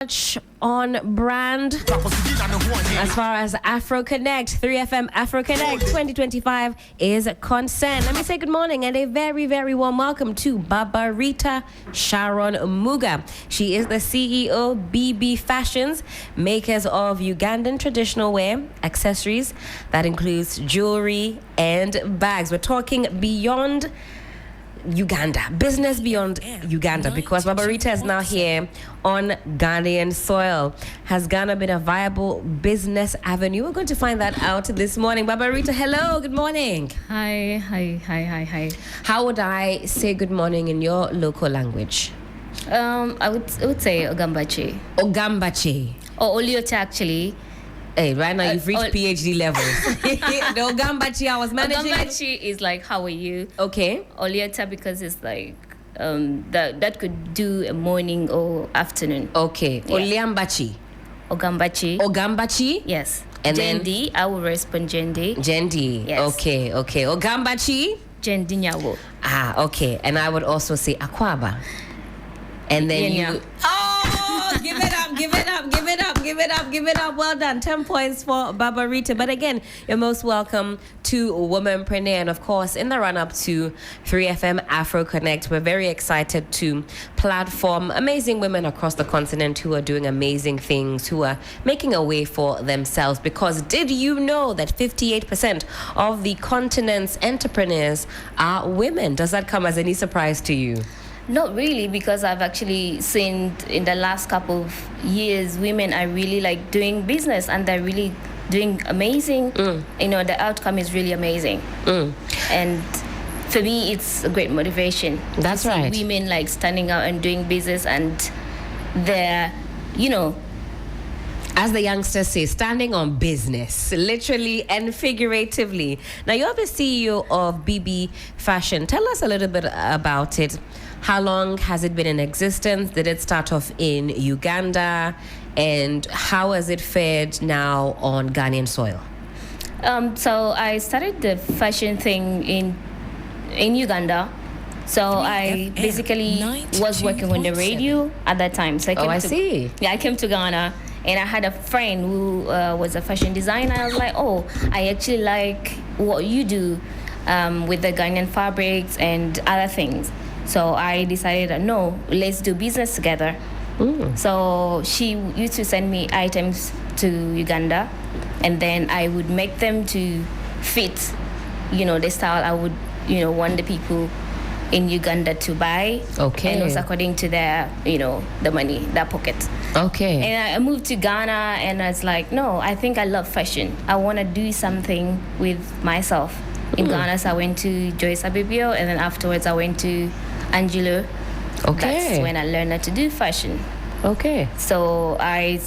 Much on brand as far as Afro Connect, 3FM Afro Connect 2025 is concerned. Let me say good morning and a very, very warm welcome to Babarita Sharon Mugga. She is the CEO, BB Fashions, makers of Ugandan traditional wear, accessories that includes jewelry and bags. We're talking beyond Uganda, business beyond Uganda, because Babarita is now here on Ghanaian soil. Has Ghana been a viable business avenue? We're going to find that out this morning. Babarita, hello, good morning. Hi. How would I say good morning in your local language? I would say Ogambachi. Ogambachi. Or Oliota, actually. Hey, right now you've reached PhD level. The Ogambachi I was managing. Ogambachi is like, how are you? Okay. Oliota, because it's like that could do a morning or afternoon. Okay. Yeah. Oliambachi. Ogambachi. Ogambachi. Yes. And Jendi, I will respond Jendi. Jendi. Yes. Okay. Ogambachi. Jendi Nyawo. Okay. And I would also say Akwaba. And then you... Oh, give it up. Well done. 10 points for Babarita. But again, you're most welcome to Womanpreneur. And of course, in the run-up to 3FM Afro Connect, we're very excited to platform amazing women across the continent who are doing amazing things, who are making a way for themselves. Because did you know that 58% of the continent's entrepreneurs are women? Does that come as any surprise to you? Not really, because I've actually seen in the last couple of years, women are really like doing business and they're really doing amazing. You know, the outcome is really amazing. And for me, it's a great motivation. That's to see right. Women like standing out and doing business, and they're, you know, as the youngsters say, standing on business, literally and figuratively. Now, you're the CEO of BB Fashion. Tell us a little bit about it. How long has it been in existence? Did it start off in Uganda? And how has it fared now on Ghanaian soil? So I started the fashion thing in Uganda. So I basically was working on the radio at that time. So I see. Yeah, I came to Ghana. And I had a friend who was a fashion designer. I was like, oh, I actually like what you do with the Ghanaian fabrics and other things. So I decided, no, let's do business together. So she used to send me items to Uganda, and then I would make them to fit, you know, the style I would, you know, want the people in Uganda to buy. Okay. And also according to their, you know, the money, their pocket. Okay. And I moved to Ghana, and I was like, no, I think I love fashion. I want to do something with myself. In Ghana, so I went to Joyce Abibio, and then afterwards I went to Angelo. Okay. That's when I learned how to do fashion. Okay. So I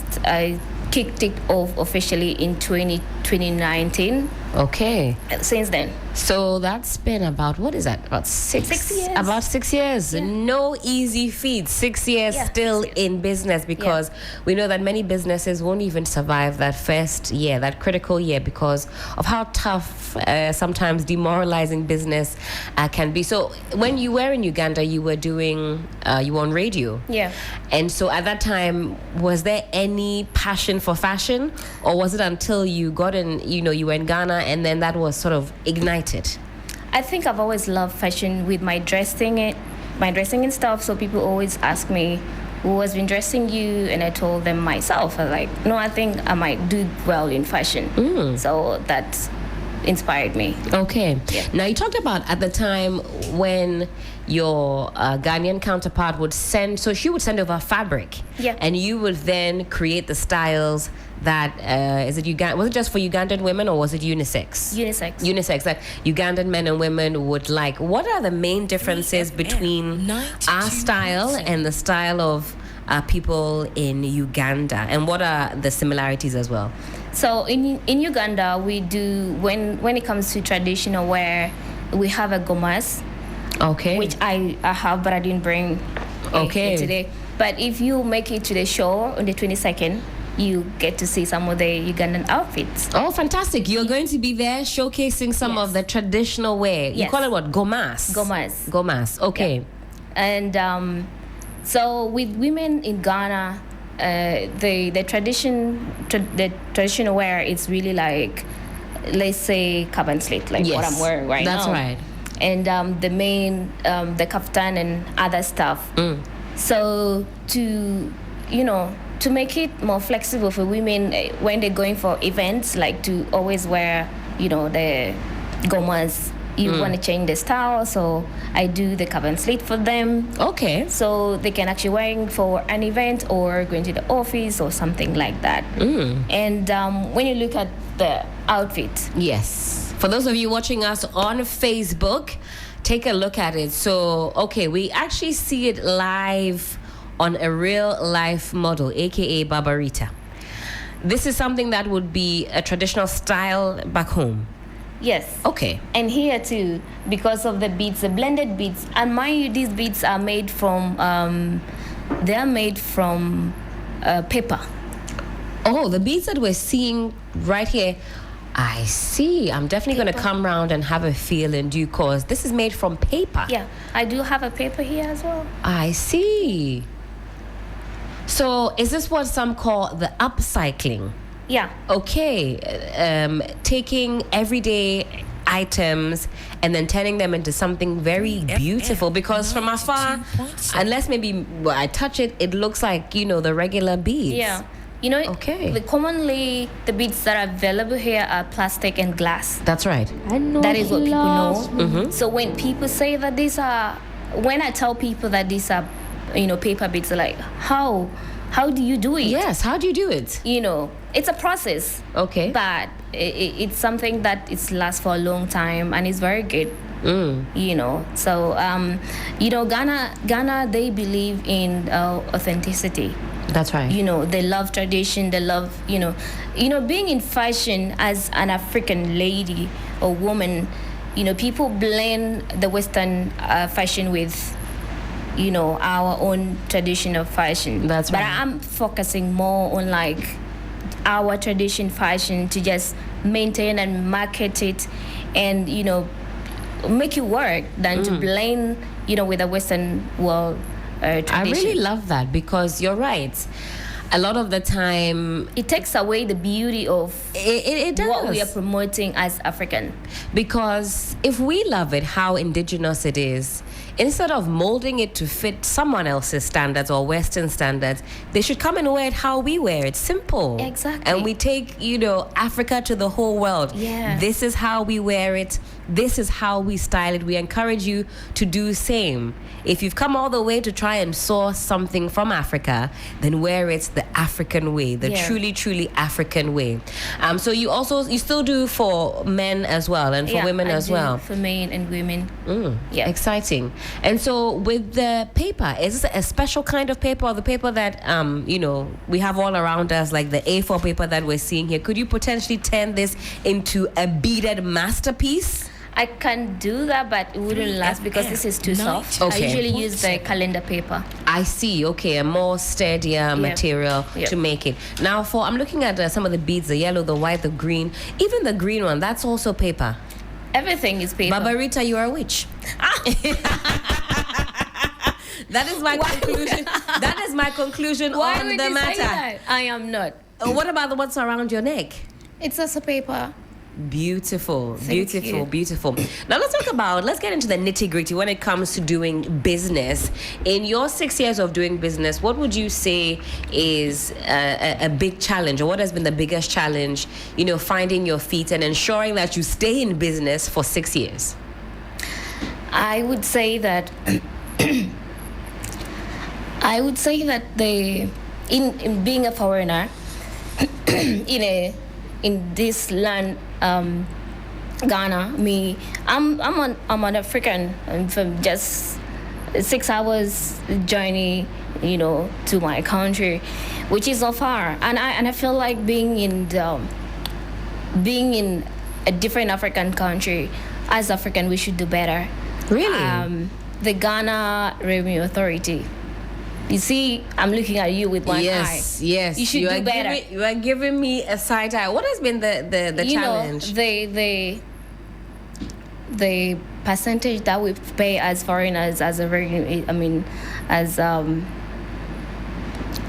kicked it off officially in 2019. Okay. Since then. So that's been about, what is that? About 6 years. About 6 years. Yeah. No easy feat. 6 years still 6 years. in business, because we know that many businesses won't even survive that first year, that critical year, because of how tough, sometimes demoralizing business can be. So when you were in Uganda, you were doing, you were on radio. Yeah. And so at that time, was there any passion for fashion, or was it until you got in, you know, you were in Ghana and then that was sort of ignited? I think I've always loved fashion with my dressing and stuff. So people always ask me, who has been dressing you? And I told them myself. I was like, no, I think I might do well in fashion. So that inspired me. Okay. Yeah. Now, you talked about at the time when your Ghanaian counterpart would send, so she would send over fabric. Yeah. And you would then create the styles that, was it just for Ugandan women, or was it unisex? Unisex, that Ugandan men and women would like. What are the main differences between our style and the style of people in Uganda? And what are the similarities as well? So in Uganda, we do, when it comes to traditional wear, we have a gomas. Okay. Which I have, but I didn't bring it today. But if you make it to the show on the 22nd, you get to see some of the Ugandan outfits. Oh, fantastic. You're going to be there showcasing some of the traditional wear. You call it what? Gomas? Gomas. Okay. Yeah. And So with women in Ghana, the traditional wear is really like, let's say, carbon slate, like what I'm wearing right now. That's right. And the main, the kaftan and other stuff. So to make it more flexible for women when they're going for events, like to always wear, the gomas. You want to change the style, so I do the carbon slate for them. Okay. So they can actually wear it for an event or going to the office or something like that. And when you look at the outfit. Yes. For those of you watching us on Facebook, take a look at it. So, okay, we actually see it live on a real life model, aka Babarita. This is something that would be a traditional style back home. Yes. Okay. And here too, because of the beads, the blended beads, and mind you, these beads are made from, paper. Oh, the beads that we're seeing right here, I see. I'm definitely going to come round and have a feel in due course. This is made from paper. Yeah, I do have a paper here as well. I see. So is this what some call the upcycling? Yeah. Okay. Taking everyday items and then turning them into something very beautiful, because from afar, unless maybe I touch it, it looks like, the regular beads. Yeah. Okay. Commonly the beads that are available here are plastic and glass. That's right. That is what people know. So when people say that when I tell people that these are, paper beads, they're like, how do you do it? Yes, how do you do it? It's a process. Okay. But it's something that lasts for a long time and it's very good. So Ghana, they believe in authenticity. That's right. They love tradition. They love being in fashion as an African lady or woman. People blend the Western fashion with our own traditional fashion. That's right. But I'm focusing more on like our tradition fashion to just maintain and market it and make it work than to blend with the Western world tradition. I really love that, because you're right. A lot of the time it takes away the beauty of it does. What we are promoting as African. Because if we love it, how indigenous it is, instead of molding it to fit someone else's standards or Western standards, they should come and wear it how we wear it. Simple. Exactly. And we take, Africa to the whole world. Yeah. This is how we wear it. This is how we style it. We encourage you to do the same. If you've come all the way to try and source something from Africa, then wear it the African way, the truly, truly African way. So you still do for men as well and for women as well. For men and women. Yeah. Exciting. And so with the paper, is this a special kind of paper, or the paper that we have all around us, like the A4 paper that we're seeing here? Could you potentially turn this into a beaded masterpiece? I can do that, but it wouldn't last because this is too soft. Okay. I usually use the calendar paper. I see. Okay, a more sturdier material to make it. Now, I'm looking at some of the beads, the yellow, the white, the green. Even the green one, that's also paper. Everything is paper. Babarita, you are a witch. That is my conclusion. That is my conclusion on the matter. Say that? I am not. What about the ones around your neck? It's also paper. Beautiful, Thank you. beautiful. Now let's get into the nitty-gritty when it comes to doing business. In your 6 years of doing business, what would you say is a big challenge, or what has been the biggest challenge, finding your feet and ensuring that you stay in business for 6 years? I would say that in being a foreigner in this land, Ghana, I'm an African. I'm from just 6 hours journey, to my country, which is not far, and I feel like being in a different African country. As African, we should do better. Really? The Ghana Revenue Authority. You see, I'm looking at you with one eye. Yes. You should do better. You are giving me a side eye. What has been the challenge? The percentage that we pay as foreigners as a revenue,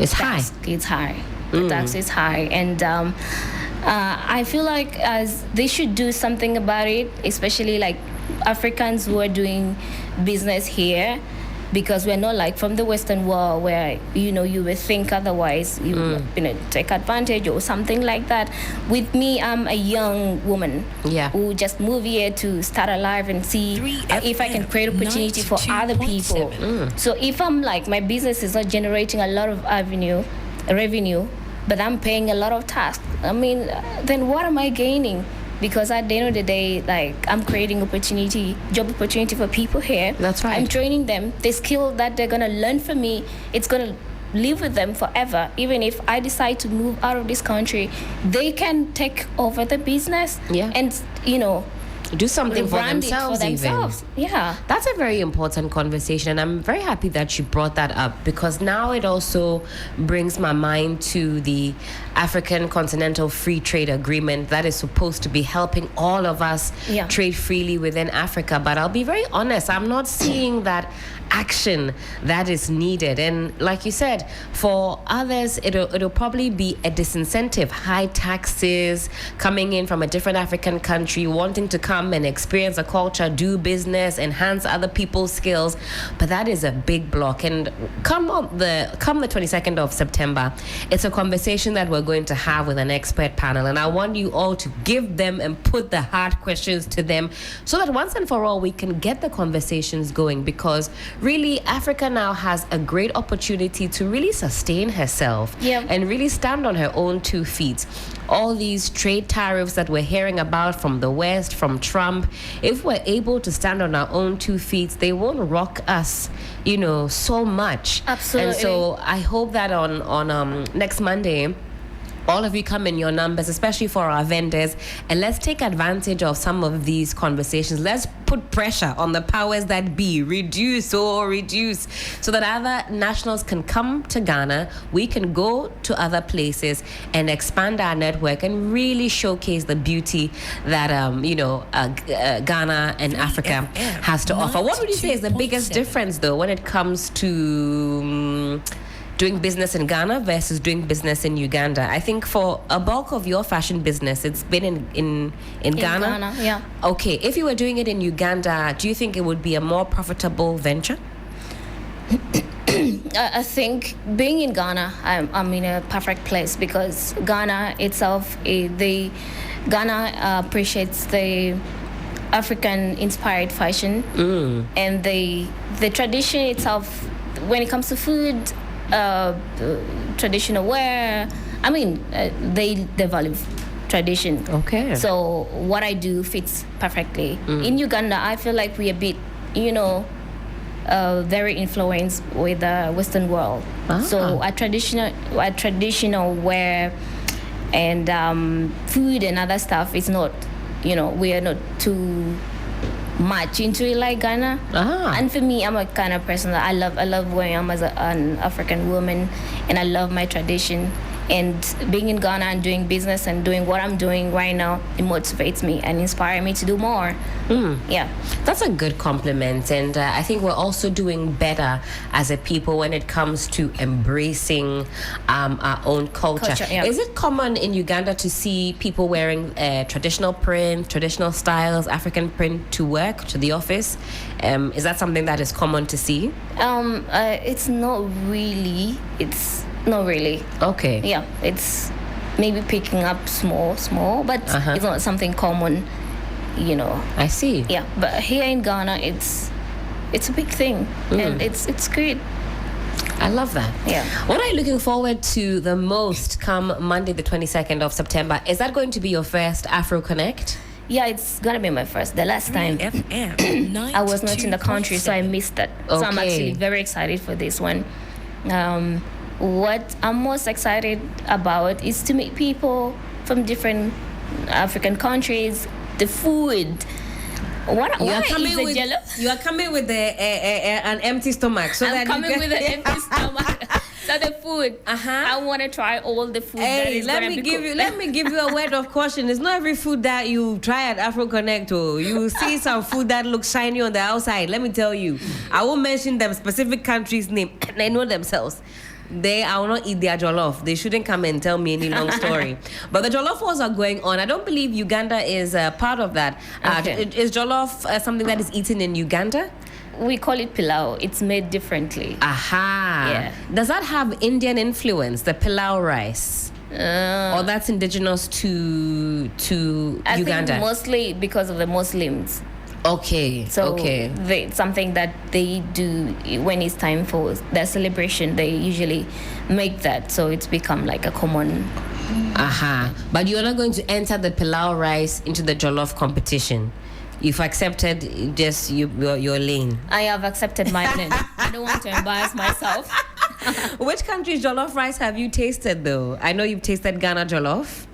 It's high. It's high. The tax is high, and I feel like as they should do something about it, especially like Africans who are doing business here, because we're not like from the Western world where you would think otherwise, you would take advantage or something like that. With me, I'm a young woman who just moved here to start a life and see if I can create opportunity for other people. So if I'm like, my business is not generating a lot of revenue, but I'm paying a lot of tax, I mean, then what am I gaining? Because at the end of the day, like, I'm creating job opportunity for people here. That's right. I'm training them. The skill that they're gonna learn from me, it's gonna live with them forever. Even if I decide to move out of this country, they can take over the business and do something for themselves, even. Yeah. That's a very important conversation, and I'm very happy that you brought that up, because now it also brings my mind to the African Continental Free Trade Agreement that is supposed to be helping all of us trade freely within Africa. But I'll be very honest, I'm not seeing that action that is needed. And like you said, for others, it'll probably be a disincentive. High taxes, coming in from a different African country, wanting to come and experience a culture, do business, enhance other people's skills. But that is a big block. And come the 22nd of September, it's a conversation that we're going to have with an expert panel. And I want you all to give them and put the hard questions to them, so that once and for all, we can get the conversations going. Because really, Africa now has a great opportunity to really sustain herself and really stand on her own 2 feet. All these trade tariffs that we're hearing about from the West, from Trump, if we're able to stand on our own 2 feet, they won't rock us, so much. Absolutely. And so I hope that on next Monday, all of you come in your numbers, especially for our vendors, and let's take advantage of some of these conversations. Let's put pressure on the powers that be, reduce, so that other nationals can come to Ghana. We can go to other places and expand our network and really showcase the beauty that Ghana and Africa has to offer. What would you say is the biggest difference, though, when it comes to doing business in Ghana versus doing business in Uganda? I think for a bulk of your fashion business, it's been in Ghana. Yeah. Okay, if you were doing it in Uganda, do you think it would be a more profitable venture? I think being in Ghana, I'm in a perfect place, because Ghana itself, Ghana appreciates the African-inspired fashion and the tradition itself. When it comes to food, traditional wear, I mean, they value tradition. Okay. So what I do fits perfectly. In Uganda, I feel like we're a bit, very influenced with the Western world. So our traditional wear and food and other stuff is not, we are not too much into it like Ghana. And for me, I'm a kind of person that I love where I am as an African woman, and I love my tradition. And being in Ghana and doing business and doing what I'm doing right now, it motivates me and inspires me to do more. Yeah. That's a good compliment. And I think we're also doing better as a people when it comes to embracing our own culture. Is it common in Uganda to see people wearing traditional print, traditional styles, African print to work, to the office? Is that something that is common to see? It's not really. Not really. Okay. Yeah, it's maybe picking up small, but it's not something common, I see. Yeah, but here in Ghana, it's a big thing, and it's great. I love that. Yeah. What are you looking forward to the most come Monday, the 22nd of September? Is that going to be your first Afro Connect? Yeah, it's gonna be my first. The last time I was not in the country, so I missed that. Okay. So I'm actually very excited for this one. What I'm most excited about is to meet people from different African countries. The food. You are coming with an empty stomach. So I'm coming with an empty stomach. So the food. I want to try all the food. Hey, let me give you a word of caution. It's not every food that you try at Afro Connect. You see some food that looks shiny on the outside. Let me tell you, I won't mention them specific countries' name. They know themselves. I will not eat their jollof. They shouldn't come and tell me any long story. But the jollof wars are going on. I don't believe Uganda is part of that. Okay. Is jollof something that is eaten in Uganda? We call it pilau. It's made differently. Aha. Yeah. Does that have Indian influence, the pilau rice? Or that's indigenous to I Uganda? think mostly because of the Muslims. Okay. So okay. it's something that they do when it's time for their celebration. They usually make that, so it's become like a common. Aha. But you're not going to enter the pilau rice into the jollof competition. You've accepted just your lane. I have accepted my lane. I don't want to embarrass myself. Which country's jollof rice have you tasted though? I know you've tasted Ghana jollof.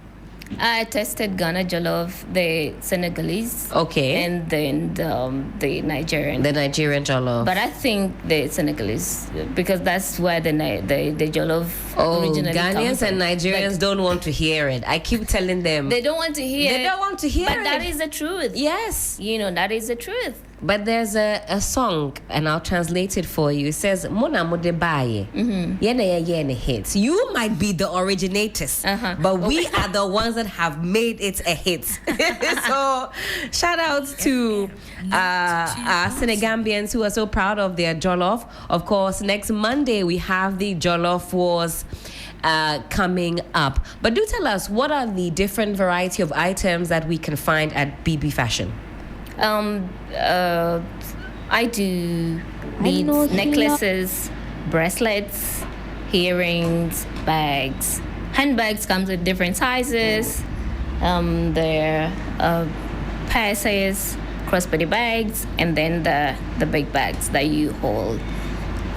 I tested Ghana jollof, the Senegalese, Okay. and then the Nigerian. The Nigerian jollof. But I think the Senegalese, because that's where the jollof originally comes Ghanaians from. and Nigerians don't want to hear it. I keep telling them. They don't want to hear. They don't want to hear But it. that is the truth. Yes. That is the truth. But there's a song, and I'll translate it for you. It says, Mona Mode Baye. Yene hits. You might be the originators, but we are the ones that have made it a hit. So, shout out to our Senegambians who are so proud of their jollof. Of course, next Monday we have the Jollof Wars coming up. But do tell us, what are the different variety of items that we can find at BB Fashion? I do beads, necklaces, bracelets, earrings, bags. Handbags comes with different sizes. There are purses, crossbody bags, and then the big bags that you hold.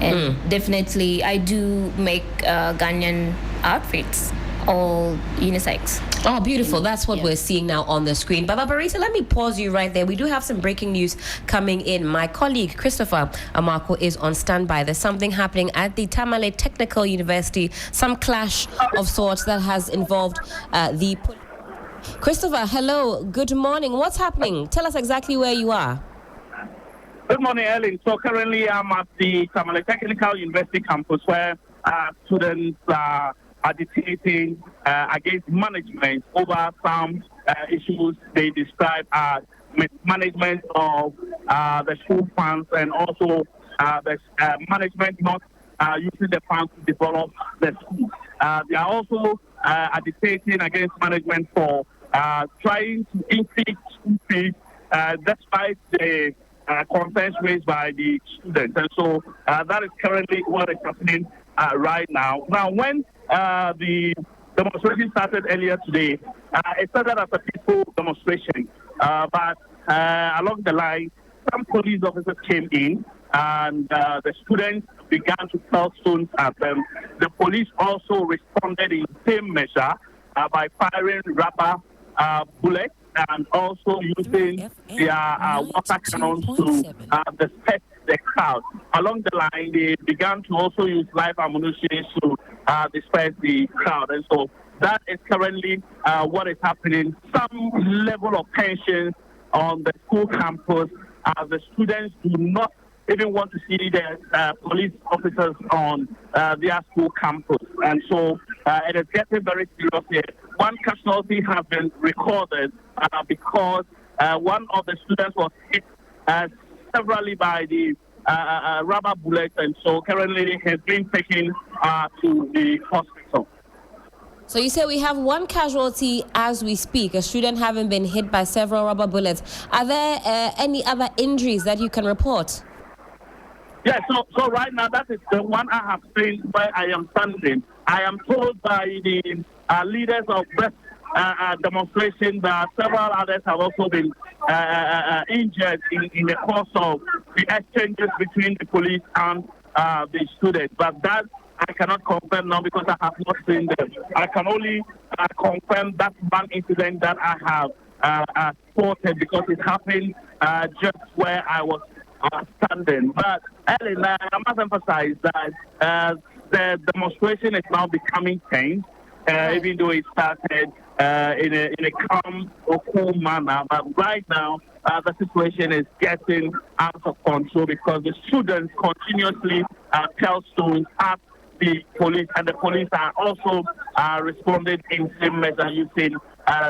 And definitely, I do make Ghanaian outfits, all unisex. Oh, beautiful. That's what we're seeing now on the screen. But Babarita, let me pause you right there. We do have some breaking news coming in. My colleague, Christopher Amako, is on standby. There's something happening at the Tamale Technical University, some clash of sorts that has involved the... Christopher, hello. Good morning. What's happening? Tell us exactly where you are. Good morning, Ellen. So currently I'm at the Tamale Technical University campus where students are agitating against management over some issues they describe as mismanagement of the school funds and also the management not using the funds to develop the school. They are also agitating against management for trying to increase school fees despite the concerns raised by the students. And so that is currently what is happening right now. Now, when the demonstration started earlier today, it started as a peaceful demonstration, but along the line, some police officers came in and the students began to throw stones at them. The police also responded in the same measure by firing rubber bullets and also using their water cannons to disperse the crowd. Along the line, they began to also use live ammunition to disperse the crowd. And so that is currently what is happening. Some level of tension on the school campus. The students do not even want to see the police officers on their school campus. And so it is getting very serious here. One casualty has been recorded because one of the students was hit severally by the rubber bullets, and so currently he has been taken to the hospital. So you say we have one casualty as we speak, a student having been hit by several rubber bullets. Are there any other injuries that you can report? Yeah, so right now that is the one I have seen where I am standing. I am told by the leaders of this demonstration that several others have also been injured in the course of the exchanges between the police and the students. But that I cannot confirm now because I have not seen them. I can only confirm that one incident that I have spotted because it happened just where I was standing. But Ellen, I must emphasize that the demonstration is now becoming tense, even though it started in a calm or cool manner. But right now, the situation is getting out of control because the students continuously tell stones at the police, and the police are also responding in same measure using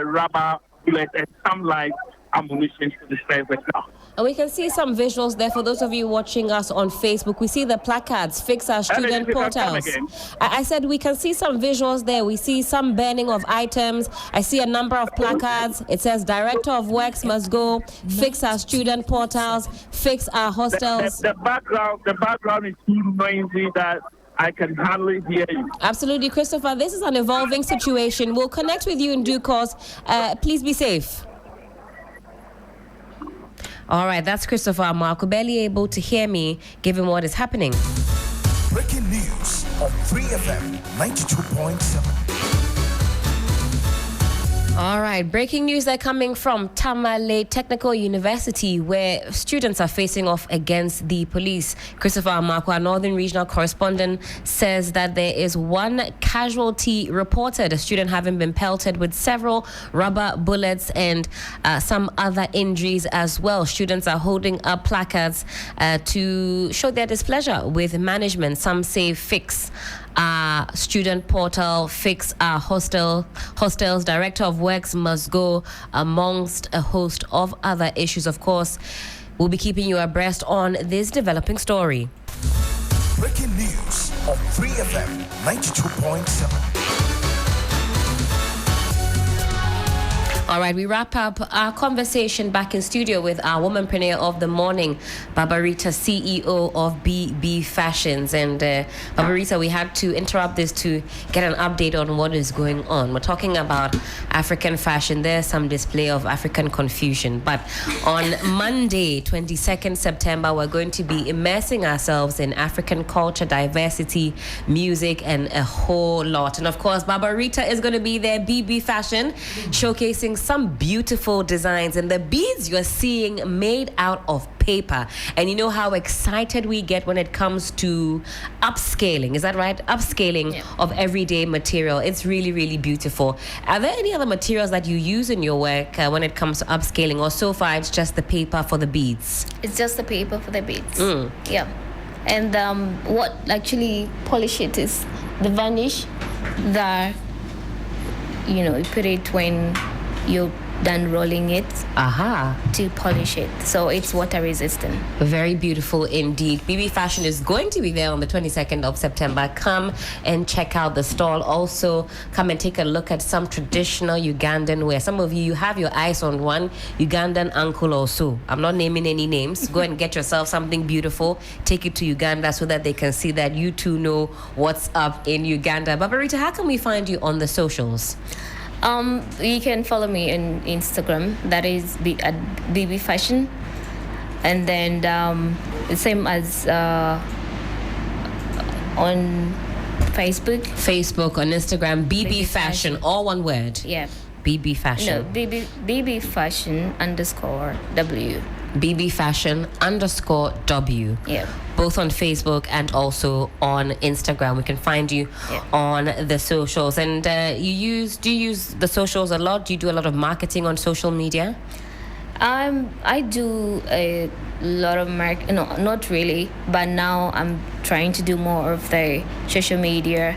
rubber bullets and some light ammunition to disperse the crowd. And we can see some visuals there for those of you watching us on Facebook. We see the placards, fix our student portals. I said we can see some visuals there. We see some burning of items. I see a number of placards. It says Director of Works must go, fix our student portals, fix our hostels. The background is too noisy that I can hardly hear you. Absolutely, Christopher. This is an evolving situation. We'll connect with you in due course. Please be safe. All right, that's Christopher Marco, barely able to hear me given what is happening. Breaking news on 3FM 92.7. All right, breaking news are coming from Tamale Technical University, where students are facing off against the police. Christopher Amakwa, our Northern Regional Correspondent, says that there is one casualty reported, a student having been pelted with several rubber bullets and some other injuries as well. Students are holding up placards to show their displeasure with management. Some say fix our student portal, fix our hostels, Director of Works must go, amongst a host of other issues. Of course, we'll be keeping you abreast on this developing story. Breaking news on 3FM 92.7. All right, we wrap up our conversation back in studio with our womanpreneur of the morning, Babarita, CEO of BB Fashions. And Babarita, we had to interrupt this to get an update on what is going on. We're talking about African fashion. There's some display of African confusion. But on Monday, 22nd September, we're going to be immersing ourselves in African culture, diversity, music, and a whole lot. And of course, Babarita is going to be there, BB Fashion, showcasing some beautiful designs, and the beads you're seeing made out of paper. And you know how excited we get when it comes to upscaling. Is that right? Upscaling of everyday material. It's really, really beautiful. Are there any other materials that you use in your work when it comes to upscaling, or so far it's just the paper for the beads? It's just the paper for the beads. Yeah. And what actually polish it is the varnish that, you know, you put it when you're done rolling it to polish it, so it's water resistant. Very beautiful indeed. BB Fashion is going to be there on the 22nd of September. Come and check out the stall. Also come and take a look at some traditional Ugandan wear. Some of you have your eyes on one Ugandan uncle or so. I'm not naming any names. Go and get yourself something beautiful, take it to Uganda so that they can see that you too know what's up in Uganda. Babarita, how can we find you on the socials? You can follow me on Instagram. That is at BB Fashion, and then the same as on Facebook, on Instagram, BB Fashion, all one word. Yeah. BB Fashion. No, BB Fashion _W. BB Fashion _W. Yeah. Both on Facebook and also on Instagram. We can find you on the socials. And do you use the socials a lot? Do you do a lot of marketing on social media? I do a lot of no, not really, but now I'm trying to do more of the social media.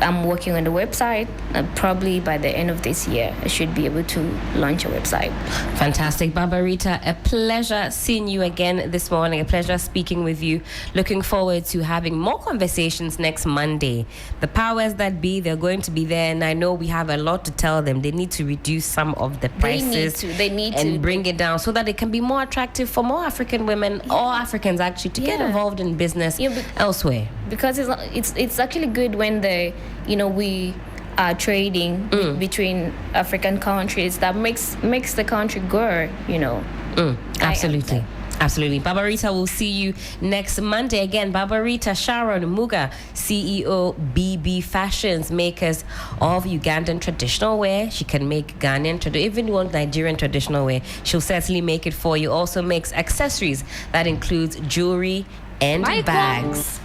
I'm working on the website. Probably by the end of this year, I should be able to launch a website. Fantastic. Babarita, a pleasure seeing you again this morning. A pleasure speaking with you. Looking forward to having more conversations next Monday. The powers that be, they're going to be there, and I know we have a lot to tell them. They need to reduce some of the prices. They need and to bring it down so that it can be more attractive for more African women, or Africans actually, to get involved in business elsewhere. Because it's actually good when we are trading between African countries. That makes the country grow. Absolutely. Absolutely. Babarita, will see you next Monday. Again, Babarita Sharon Mugga, CEO BB Fashions, makers of Ugandan traditional wear. She can make Ghanaian, even you want Nigerian traditional wear, she'll certainly make it for you. Also makes accessories that includes jewelry and bags.